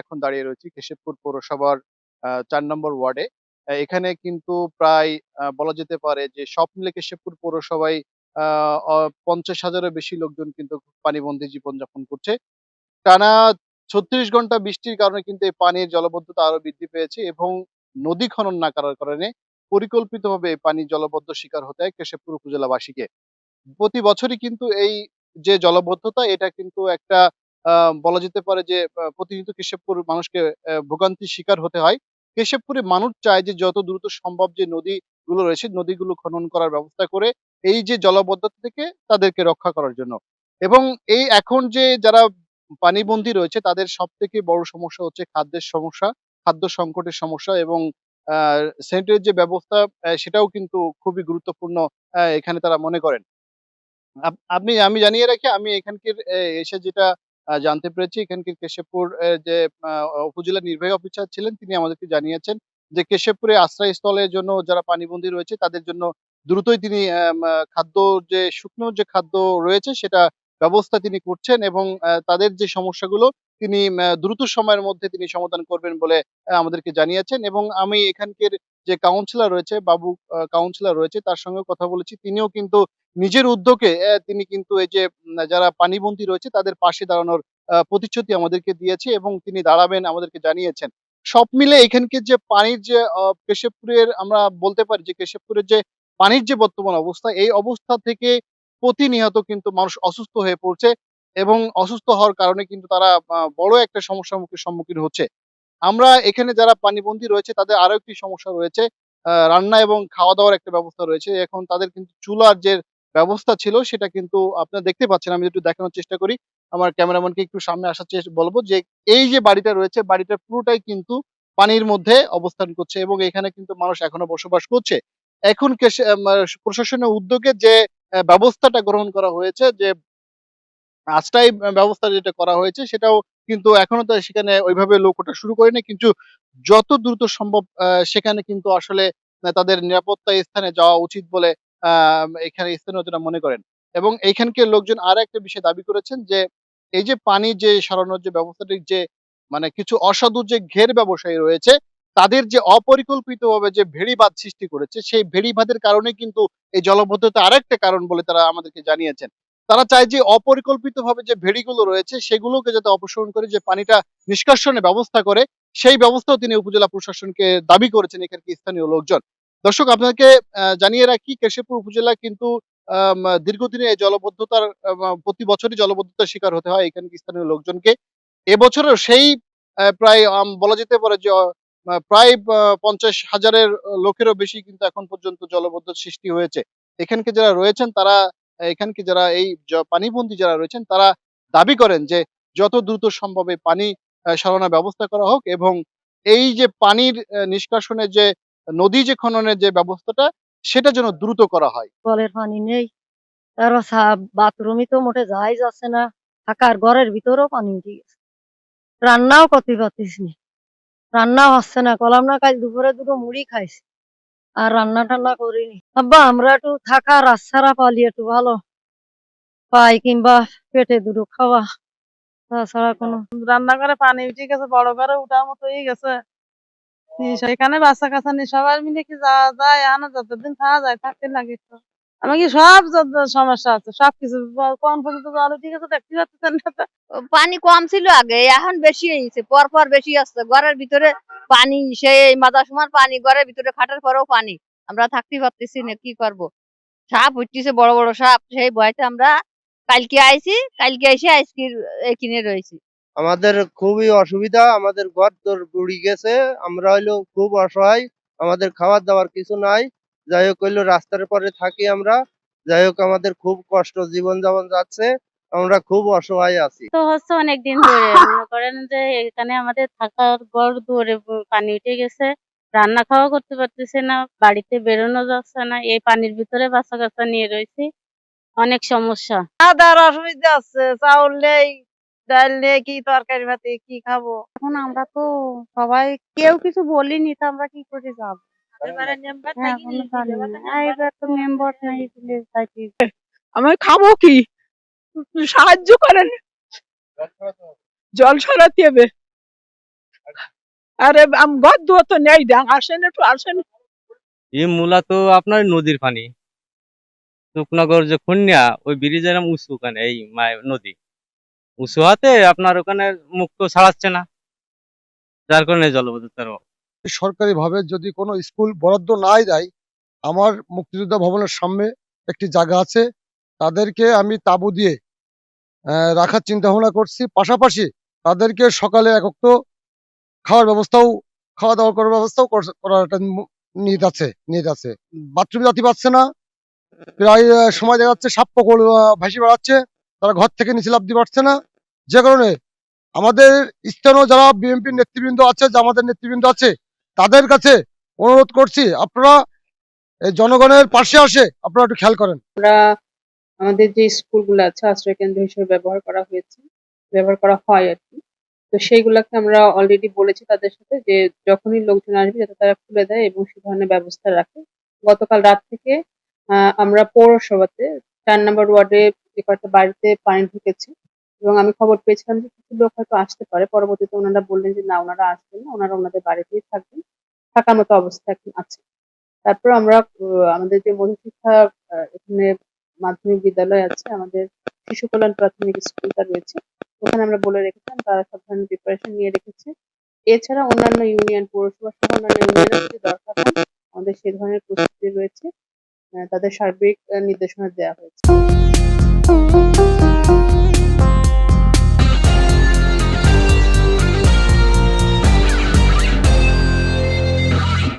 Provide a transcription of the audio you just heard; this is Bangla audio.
এখন দাঁড়িয়ে রয়েছি কেশবপুর পৌরসভার ৪ নম্বর ওয়ার্ডে। এখানে কিন্তু প্রায় বলা যেতে পারে যে সব মিলে কেশবপুর পৌরসভায় আ অ ৫০,০০০ এরও বেশি লোকজন কিন্তু পানিবন্দী জীবনযাপন করছে। টানা ৩৬ ঘন্টা বৃষ্টির কারণে কিন্তু এই পানির জলবদ্ধতা আরো বৃদ্ধি পেয়েছে এবং নদী খনন না করার কারণে পরিকল্পিতভাবে এই পানির জলবদ্ধ শিকার হতে হয় কেশবপুর উপজেলাবাসীকে। প্রতি বছরই কিন্তু এই যে জলাবদ্ধতা এটা কিন্তু একটা আ বলা যেতে পারে যে প্রতিনিয়ত কেশবপুর মানুষকে ভোগান্তির শিকার হতে হয়। কেশবপুরে মানুষ চায় যে যত দ্রুত সম্ভব যে নদীগুলো রয়েছে, নদীগুলো খনন করার ব্যবস্থা করে এই যে জলাবদ্ধতা থেকে তাদেরকে রক্ষা করার জন্য। এবং এই এখন যে যারা পানিবন্দী রয়েছে তাদের সবথেকে বড় সমস্যা হচ্ছে খাদ্যের সমস্যা, খাদ্য সংকটের সমস্যা এবং আ সেনিটারির যে ব্যবস্থা সেটাও কিন্তু খুবই গুরুত্বপূর্ণ এখানে তারা মনে করেন। আমি জানিয়ে রাখি আমি এখানকার এসে যেটা জানতে পেরেছি এখানকার কেশবপুর যে আ উপজেলা নির্বাহী অফিসার ছিলেন তিনি আমাদেরকে জানিয়েছেন যে কেশবপুরে আশ্রয়স্থলের জন্য যারা পানিবন্দী রয়েছে তাদের জন্য দ্রুতই তিনি আম আ খাদ্য যে শুকনো যে খাদ্য রয়েছে সেটা ব্যবস্থা তিনি করছেন এবং তাদের যে সমস্যাগুলো তিনি দ্রুত সময়ের মধ্যে তিনি সমাধান করবেন বলে আমাদেরকে জানিয়েছেন এবং আমি এখানকার যে কাউন্সিলর রয়েছে বাবু কাউন্সিলর রয়েছে তার সঙ্গেও কথা বলেছি। তিনিও কিন্তু নিজের উদ্যোগে তিনি কিন্তু এই যে যারা পানিবন্দী রয়েছে তাদের পাশে দাঁড়ানোর প্রতিশ্রুতি আমাদেরকে দিয়েছে এবং তিনি দাঁড়াবেন আমাদেরকে জানিয়েছেন। সব মিলে এখানকার যে পানির যে কেশবপুরের আমরা বলতে পারি যে কেশবপুরের যে পানির যে বর্তমান অবস্থা, এই অবস্থা থেকে প্রতিনিয়ত কিন্তু মানুষ অসুস্থ হয়ে পড়ছে এবং অসুস্থ হওয়ার কারণে কিন্তু তারা বড় একটা সমস্যার সম্মুখীন হচ্ছে। আমরা এখানে যারা পানিবন্দী রয়েছে তাদের আরো একটি সমস্যা রয়েছে। রান্না এবং খাওয়া-দাওয়ার একটা ব্যবস্থা রয়েছে। এখন তাদের কিন্তু চুলার যে ব্যবস্থা ছিল সেটা কিন্তু আপনারা দেখতে পাচ্ছেন। আমি একটু দেখানোর চেষ্টা করি। আমার ক্যামেরাম্যানকে একটু সামনে আসার বলব যে এই যে বাড়িটা রয়েছে বাড়িটার পুরোটাই কিন্তু পানির মধ্যে অবস্থান করছে এবং এখানে কিন্তু মানুষ এখনো বসবাস করছে। এখন কেশে মা প্রশাসনের উদ্যোগে যে ব্যবস্থাটা গ্রহণ করা হয়েছে যে আশ্রয় ব্যবস্থা যেটা করা হয়েছে সেটাও কিন্তু এখনো তো সেখানে ওইভাবে লোক ওঠা শুরু করেনি। কিন্তু যত দ্রুত সম্ভব সেখানে কিন্তু আসলে তাদের নিরাপত্তা স্থানে যাওয়া উচিত বলে আ এখানে স্থানীয়জরা মনে করেন। এবং এইখানকার লোকজন আরেকটা বিষয় দাবি করেছেন যে, এই যে পানি যে সরানোর যে ব্যবস্থাটি যে মানে কিছু অসাধু যে ঘের ব্যবসায়ী রয়েছে, তাদের যে অপরিকল্পিতভাবে যে ভেড়িবাঁধ সৃষ্টি করেছে, সেই ভেড়িবাঁধের কারণে কিন্তু এই জলাবদ্ধতা আরেকটা কারণ বলে তারা আমাদেরকে জানিয়েছেন। তারা চায় যে অপরিকল্পিতভাবে যে ভেড়িগুলো রয়েছে সেগুলোকে যাতে অপসারণ করে যে পানিটা নিষ্কাশনের ব্যবস্থা করে, সেই ব্যবস্থাও তিনি উপজেলা প্রশাসনকে দাবি করেছেন এখানকার স্থানীয় লোকজন। দর্শক আপনাদেরকে জানিয়ে রাখি কেশবপুর উপজেলা কিন্তু দীর্ঘদিনের এই জলবদ্ধতার প্রতি বছরই জলবদ্ধতার শিকার হতে হয় এখানকার স্থানীয় লোকজনকে। এবছরেও সেই প্রায় বলা যেতে পারে যে প্রায় ৫০,০০০ এর লোকেরও বেশি কিন্তু এখন পর্যন্ত জলবদ্ধতার সৃষ্টি হয়েছে। এখানকে যারা রয়েছেন তারা এখানকে যারা এই পানিবন্দী যারা রয়েছেন তারা দাবি করেন যে যত দ্রুত সম্ভব এই পানি সরানোর ব্যবস্থা করা হোক এবং এই যে পানির নিষ্কাশনের যে নদী যে খননের যে ব্যবস্থাটা সেটা যেন দ্রুত করা হয়। কলের পানি নেই। তারপর বাথরুমে তো মোটে যাওয়াই যাচ্ছে না। থাকার ঘরের ভিতরেও পানি উঠে গেছে। রান্নাও করতে পারতেছি না। রান্নাও হচ্ছে না। কলাম না কাল দুপুরে দুটো মুড়ি খাইছি। আর রান্না-টান্না করিনি। আব্বা আমরা একটু থাকার আশ্বারা পালি একটু ভালো পাই কিংবা পেটে দুটো খাওয়া। তাছাড়া কোনো রান্নাঘরে পানি উঠে গেছে, বড় ঘরে উঠার মতো হয়ে গেছে। সেখানে বাচ্চা-কাচ্চা নিয়ে সবাই মিলে কি যাওয়া যায়? এখনো যতদিন থাকা যায় থাকতে লাগে তো। আমাকে সব সমস্যা আছে। সবকিছু কোন পর্যন্ত জল উঠে গেছে দেখতে পাচ্ছেন না তো। পানি কম ছিল আগে, এখন বেশি হয়েছে। পরপর বেশি আসছে। ঘরের ভিতরে পানি, সেই মাথার সমান পানি, ঘরের ভিতরে খাটার পরেও পানি। আমরা থাকতে পারতেছি না, কি করব? সাপ উঠতেছে, বড় বড় সাপ। সেই ভয়তে আমরা কালকে আইছি, কালকে এসে আজকের এখানে রয়েছি। আমাদের খুবই অসুবিধা, আমাদের ঘর-দর বুড়ি গেছে, আমরা হইলো খুব অসহায়, আমাদের খাবার দাবার কিছু নাই। যাই হোক হইলো রাস্তার পরে থাকি আমরা। যাই হোক আমাদের খুব কষ্ট জীবন-যাপন যাচ্ছে, আমরা খুব অসহায় আছি। তো হচ্ছে অনেকদিন ধরে মনে করেন যে এখানে আমাদের থাকার ঘর দুয়ারে পানি উঠে গেছে। রান্না খাওয়া করতে পারতেছি না, বাড়িতে বেরোনো যাচ্ছে না। এই পানির ভিতরে বাচ্চা-কাচ্চা নিয়ে রয়েছি। অনেক সমস্যা। খাওয়া-দাওয়ার অসুবিধা আছে। চাউল নেই, ডাল নেই, কি তরকারি ভাতে কি খাবো? এখন আমরা তো সবাই কেউ কিছু বলিনি, তো আমরা কি করে যাবো? এখনো জানি না। এবার তো মেম্বার নাই বলে তাই কি আমি খাবো কি? সাহায্য করেন। জল সরাতে হবে। আরে ঘর দুয়ার তো নেই, আসেন একটু আসেন। মূলত আপনার নদীর পানি, রূপনগর যে খুলনা ওই ব্রিজের উঁচু, ওখানে এই নদী উঁচু হাতে আপনার ওখানে মুখ তো ছাড়াচ্ছে না, যার কারণে জলবিদ্যুতের অভাব। সরকারিভাবে যদি কোনো স্কুল বরাদ্দ নাই দেয়, আমার মুক্তিযোদ্ধা ভবনের সামনে একটি জায়গা আছে, তাদেরকে আমি তাঁবু দিয়ে রাখার চিন্তা ভাবনা করছি। পাশাপাশি তাদেরকে সকালে একক তো খাওয়া দাওয়া করার ব্যবস্থাও করার একটা নিয়ত আছে। বাথরুমে যেতে পারছে না, প্রায় সময় দেখা যাচ্ছে সাপ পোকর ভাসি বেড়াচ্ছে, তারা ঘর থেকে নিচে লাফ দিতে পারছে না। যে কারণে আমাদের স্থানীয় যারা বিএনপির নেতৃবৃন্দ আছে, জামাতের নেতৃবৃন্দ আছে, তাদের কাছে অনুরোধ করছি, আপনারা এই জনগণের পাশে আসে আপনারা একটু খেয়াল করেন। আমাদের যে স্কুলগুলো আছে আশ্রয় কেন্দ্র হিসেবে ব্যবহার করা হয় আর কি। তো সেইগুলাকে আমরা অলরেডি বলেছি তাদের সাথে যে যখনই লোকজন আসবে যাতে তারা খুলে দেয় এবং সে ধরনের ব্যবস্থা রাখে। গতকাল রাত থেকে আমরা পৌরসভাতে ৪ নম্বর ওয়ার্ডে কয়েকটা বাড়িতে পানি ঢুকেছে এবং আমি খবর পেয়েছিলাম যে কিছু লোক হয়তো আসতে পারে। পরবর্তীতে ওনারা বললেন যে না, ওনারা আসবেন না, ওনারা ওনাদের বাড়িতেই থাকবেন, থাকার মতো অবস্থা এখন আছে। তারপর আমরা আমাদের যে মধ্যশিক্ষা এখানে মাধ্যমিক বিদ্যালয় আছে, আমাদের শিশু কল্যাণ প্রাথমিক স্কুলটা রয়েছে, ওখানে আমরা বলে রেখেছিলাম, তারা সব ধরনের প্রিপারেশন নিয়ে রেখেছে। এছাড়া অন্যান্য ইউনিয়ন, পৌরসভা সহ অন্যান্য ইউনিয়নে যদি দরকার হয় আমাদের সে ধরনের প্রস্তুতি রয়েছে। তাদের সার্বিক নির্দেশনা দেওয়া হয়েছে।